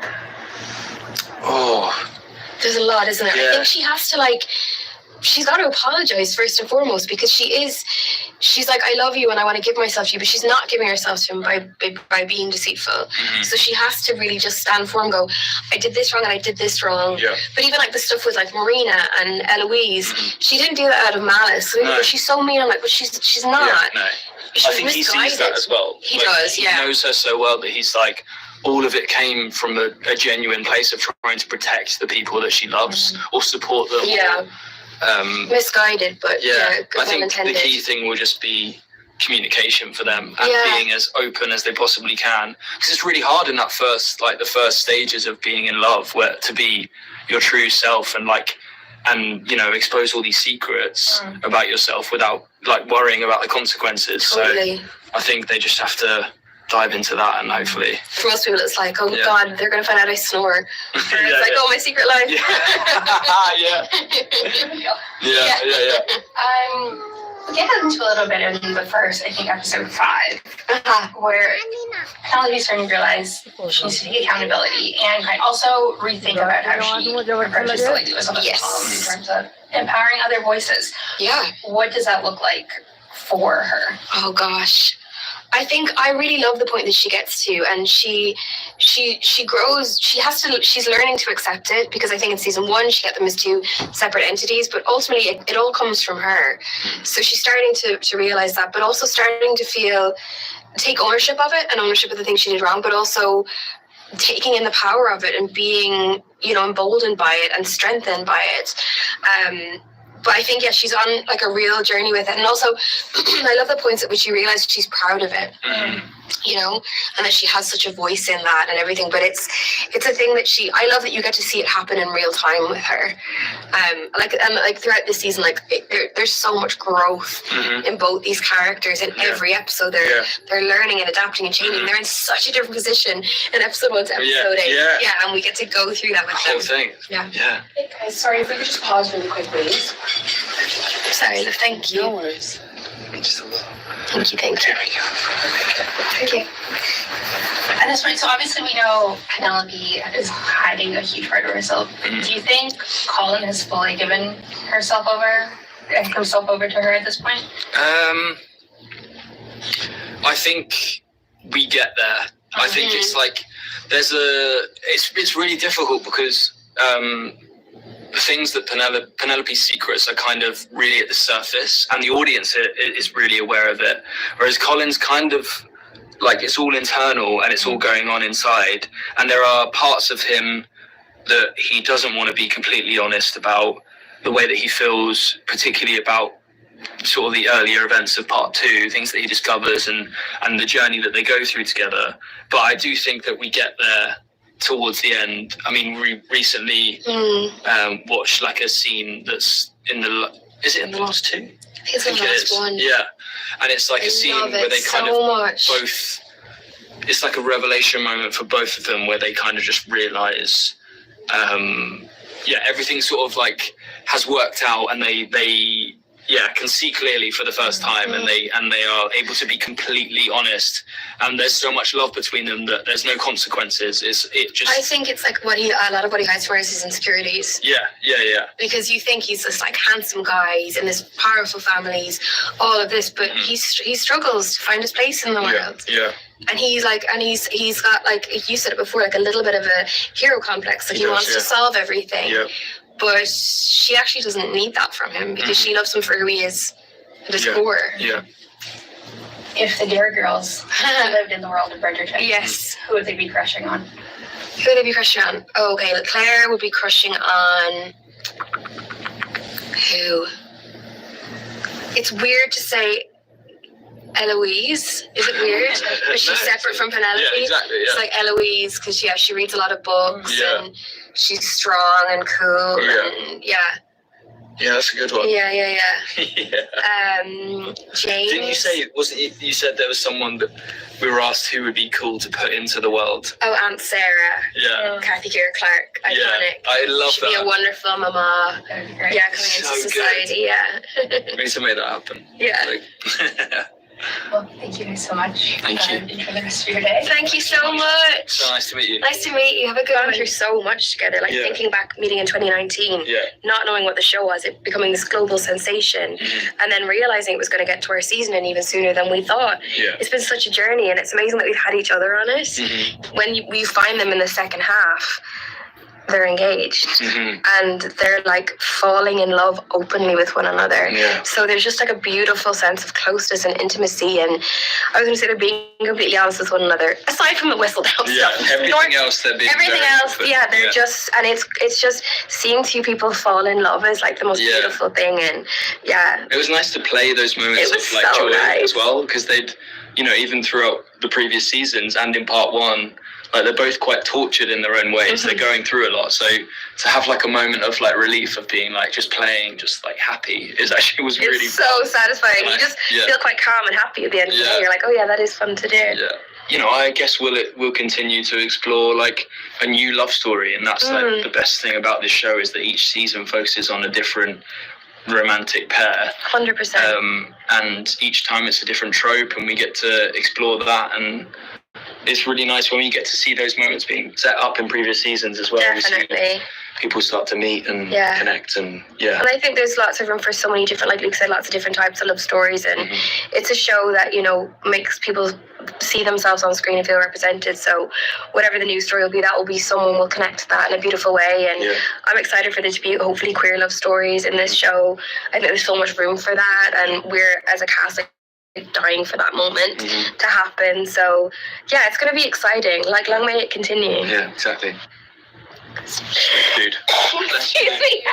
There's a lot, isn't there? I think she has to, like, she's got to apologize first and foremost, because she's like, I love you and I want to give myself to you, but she's not giving herself to him by being deceitful. So she has to really just stand for him, go, I did this wrong and I did this wrong. But even like the stuff with like Marina and Eloise, she didn't do that out of malice. So she's so mean, I'm like, but she's not. I think he sees that as well. He does, yeah. He knows her so well that he's like, all of it came from a genuine place of trying to protect the people that she loves or support them. Yeah. Misguided, but I think the key thing will just be communication for them and being as open as they possibly can, because it's really hard in that the first stages of being in love, where to be your true self and expose all these secrets about yourself without worrying about the consequences. Totally. So I think they just have to dive into that, and hopefully for most people it's like, oh God, they're gonna find out I snore. Oh, my secret life. We get into a little bit in the first, I think, episode 5, where Penelope's starting to realize she needs to take accountability and also rethink about how she approaches the Lady Elizabeth in terms of empowering other voices. Yeah. What does that look like for her? Oh gosh. I think I really love the point that she gets to, and she grows. She's learning to accept it, because I think in season 1 she got them as 2 separate entities, but ultimately it all comes from her. So she's starting to realize that, but also starting to take ownership of it and ownership of the things she did wrong, but also taking in the power of it and being, emboldened by it and strengthened by it. But I think, she's on a real journey with it. And also, I love the points at which you realize she's proud of it, and that she has such a voice in that and everything. But it's a thing that I love that you get to see it happen in real time with her. Throughout this season, there's so much growth in both these characters. In every episode, they're learning and adapting and changing. They're in such a different position in episode 1 to episode 8. Yeah, and we get to go through that with the whole them. thing. Yeah. Hey guys, sorry if we could just pause really quick, please. Sorry, thank you. No worries. Just a little. Thank you. There we go. Thank you. At this point, so obviously we know Penelope is hiding a huge part of herself. Do you think Colin has fully given himself over to her at this point? I think we get there. I think it's it's really difficult, because the things that Penelope's secrets are kind of really at the surface, and the audience is really aware of it. Whereas Colin's kind of it's all internal and it's all going on inside. And there are parts of him that he doesn't want to be completely honest about, the way that he feels, particularly about sort of the earlier events of part 2, things that he discovers and the journey that they go through together. But I do think that we get there towards the end. I mean, we recently watched a scene that's is it in the last 2? It's the last one. Yeah, and it's a scene where they kind of both. It's a revelation moment for both of them, where they kind of just realize, everything sort of has worked out, and they can see clearly for the first time, and they are able to be completely honest. And there's so much love between them that there's no consequences. I think it's a lot of what he hides for is his insecurities. Yeah. Because you think he's this handsome guy, he's in this powerful families, all of this, but he struggles to find his place in the world. Yeah. And he's got you said it before, a little bit of a hero complex. He wants to solve everything. Yeah. But she actually doesn't need that from him, because she loves him for who he is at his core. Yeah. If the Dare Girls lived in the world of Bridgerton, yes, who would they be crushing on? Who would they be crushing on? Oh, okay, Claire would be crushing on who? It's weird to say Eloise. Is it weird? But she's separate from Penelope. Yeah, exactly. Yeah. It's Eloise, because she reads a lot of books and she's strong and cool. And Yeah, that's a good one. Yeah. James. Didn't you say, you said there was someone that we were asked who would be cool to put into the world? Oh, Aunt Sarah. Yeah. Kathy Keir Clark. Iconic. Yeah, I love She'd that. be a wonderful mama. Yeah, coming into society. Good. We need to make that happen. Yeah. Well, thank you guys so much. Thank you. Enjoy the rest of your day. Thank you so much. So nice to meet you. Nice to meet you. Have a good one. Through so much together. Thinking back, meeting in 2019, not knowing what the show was, it becoming this global sensation, and then realizing it was going to get to our season and even sooner than we thought. Yeah. It's been such a journey, and it's amazing that we've had each other on it. When you find them in the second half, they're engaged and they're like falling in love openly with one another. So there's just like a beautiful sense of closeness and intimacy, and I was going to say they're being completely honest with one another, aside from the Whistledown stuff. Everything else they're being they're just, and it's just seeing two people fall in love is like the most beautiful thing. And it was nice to play those moments of like joy as well, because they'd, you know, even throughout the previous seasons and in part one, like they're both quite tortured in their own ways. They're going through a lot. So to have like a moment of like relief of being like just playing, just like happy was really so fun. satisfying. You just feel quite calm and happy at the end of the day. You're like, oh yeah, that is fun to do. Yeah. You know, I guess we'll continue to explore like a new love story, and that's like the best thing about this show is that each season focuses on a different romantic pair. 100%. And each time it's a different trope, and we get to explore that, and it's really nice when we get to see those moments being set up in previous seasons as well. Definitely. People start to meet and connect, and And I think there's lots of room for so many different, like Luke said, lots of different types of love stories, and it's a show that, you know, makes people see themselves on screen and feel represented. So whatever the new story will be, that will be someone will connect to that in a beautiful way. And I'm excited for there to be hopefully queer love stories in this show. I think there's so much room for that, and we're as a cast like dying for that moment to happen. So yeah, it's going to be exciting. Like, long may it continue. Yeah, exactly. Dude. Excuse me.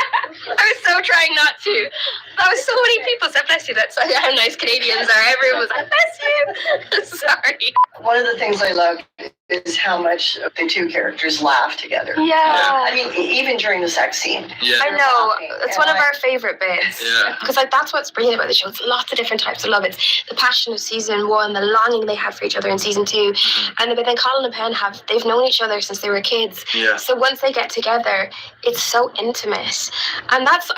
I was so trying not to. That was so many people said bless you. That's how nice Canadians are. Everyone was like, bless you. Sorry. One of the things I love is how much the two characters laugh together. Yeah. I mean, even during the sex scene. Yeah. I know. It's one of our favorite bits. Yeah. Because like that's what's brilliant about the show. It's lots of different types of love. It's the passion of season 1, the longing they have for each other in season 2. And then Colin and Pen they've known each other since they were kids. Yeah. So once they get together, it's so intimate. And that's,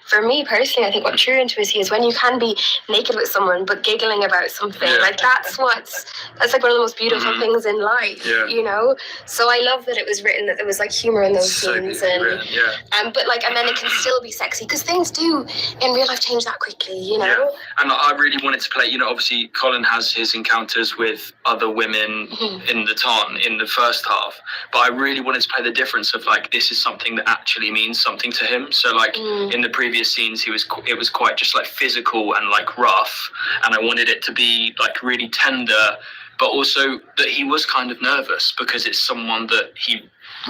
for me personally, I think what true intimacy is when you can be naked with someone but giggling about something. Like that's like one of the most beautiful things in life, you know? So I love that it was written that there was like humor in those scenes, and but like, and then it can still be sexy, because things do in real life change that quickly, you know? Yeah. And I really wanted to play, you know, obviously Colin has his encounters with other women in the Ton in the first half, but I really wanted to play the difference of like, this is something that actually means something to him. So like in the previous scenes, it was quite just like physical and like rough, and I wanted it to be like really tender, but also that he was kind of nervous because it's someone that he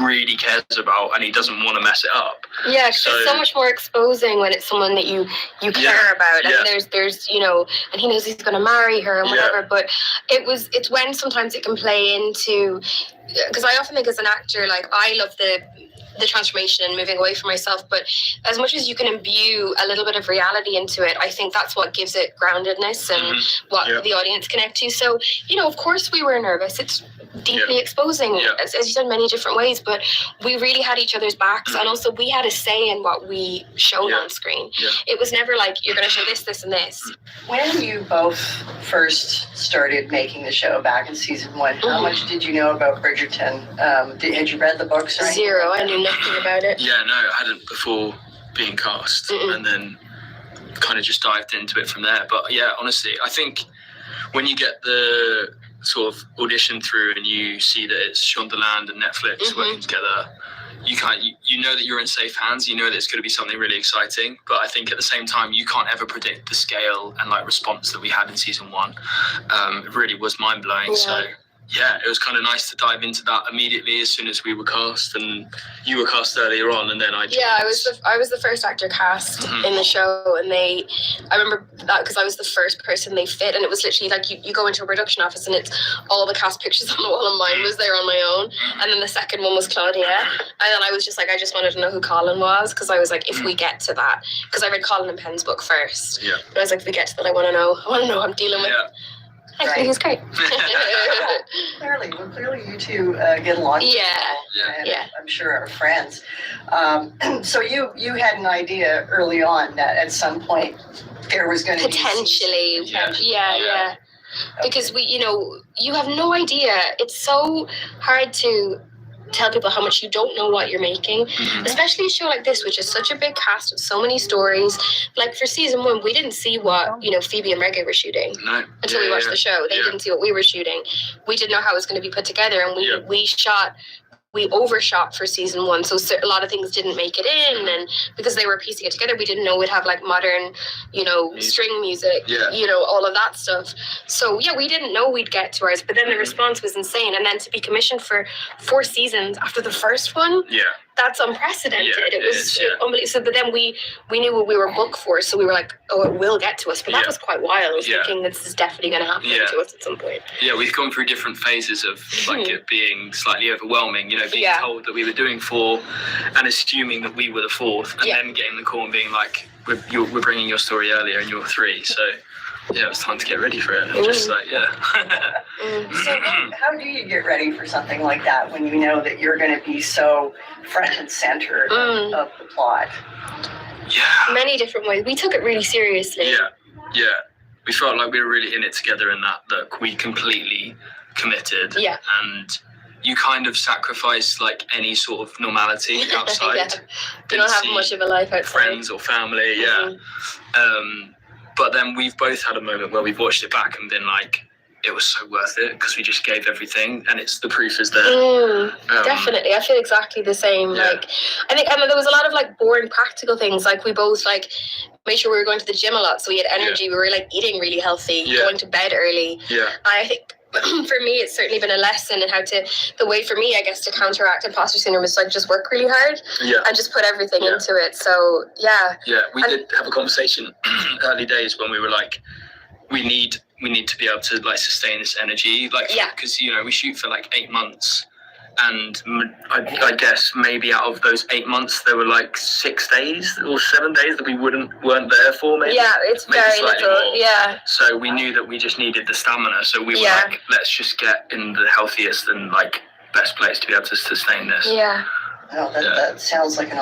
really cares about and he doesn't want to mess it up. Yeah, it's so much more exposing when it's someone that you care about, and there's you know, and he knows he's going to marry her and whatever. But it's when sometimes it can play into, because I often think as an actor, like I love the transformation and moving away from myself, but as much as you can imbue a little bit of reality into it, I think that's what gives it groundedness and what the audience connect to. So, you know, of course we were nervous. It's deeply exposing, as you said, many different ways, but we really had each other's backs, and also we had a say in what we showed on screen. It was never like, you're going to show this, this, and this. When you both first started making the show back in season 1, how much did you know about Bridgerton? Had you read the books? Or Zero. I knew nothing about it. Yeah, no, I hadn't before being cast, and then kind of just dived into it from there. But yeah, honestly, I think when you get the sort of audition through and you see that it's Shondaland and Netflix working together, you know that you're in safe hands. You know that it's going to be something really exciting. But I think at the same time, you can't ever predict the scale and like response that we had in season 1. It really was mind blowing. So yeah, it was kind of nice to dive into that immediately as soon as we were cast, and you were cast earlier on, and then I was the first actor cast in the show, and I remember that because I was the first person they fit, and it was literally like you go into a production office and it's all the cast pictures on the wall, and mine was there on my own, and then the second one was Claudia, and then I was just like, I just wanted to know who Colin was, because I was like, if we get to that, because I read Colin and Penn's book first, but I was like, if we get to that, I want to know who I'm dealing with. I think he's great. Clearly you two get along. Yeah. I'm sure are friends. So you had an idea early on that at some point there was going to be potentially. Yeah. Because you have no idea. It's so hard to tell people how much you don't know what you're making, especially a show like this, which is such a big cast with so many stories. Like for season 1, we didn't see what Phoebe and Reggae were shooting until we watched the show. They didn't see what we were shooting. We didn't know how it was going to be put together, and we shot we overshot for season 1, so a lot of things didn't make it in, and because they were piecing it together, we didn't know we'd have like modern, string music, all of that stuff. So yeah, we didn't know we'd get to ours, but then the response was insane, and then to be commissioned for 4 seasons after the first one, that's unprecedented. It was unbelievable. So, but then we knew what we were booked for, so we were like, oh, it will get to us. But that was quite wild. I was thinking this is definitely going to happen to us at some point. Yeah, we've gone through different phases of like it being slightly overwhelming. Being told that we were doing 4 and assuming that we were the 4th, and then getting the call and being like, we're bringing your story earlier and you're 3. So yeah, it was time to get ready for it. And just like, So how do you get ready for something like that when you know that you're going to be so front and center of the plot? Yeah. Many different ways. We took it really seriously. Yeah. We felt like we were really in it together, and that we completely committed. Yeah. And you kind of sacrifice like any sort of normality outside. You don't have much of a life outside. Friends or family, but then we've both had a moment where we've watched it back and been like, it was so worth it because we just gave everything, and the proof is there. Definitely, I feel exactly the same. Like, I think there was a lot of like boring practical things. Like we both like made sure we were going to the gym a lot, so we had energy. We were like eating really healthy, going to bed early. I think for me, it's certainly been a lesson in the way for me, I guess, to counteract imposter syndrome is like just work really hard and just put everything into it. So we did have a conversation early days when we were like, we need to be able to like sustain this energy, like because we shoot for like 8 months, and I guess maybe out of those 8 months there were like 6 days or 7 days that we weren't there for. Maybe it's maybe very little. More. So we knew that we just needed the stamina. So we were like, let's just get in the healthiest and like best place to be able to sustain this. Well, that sounds like an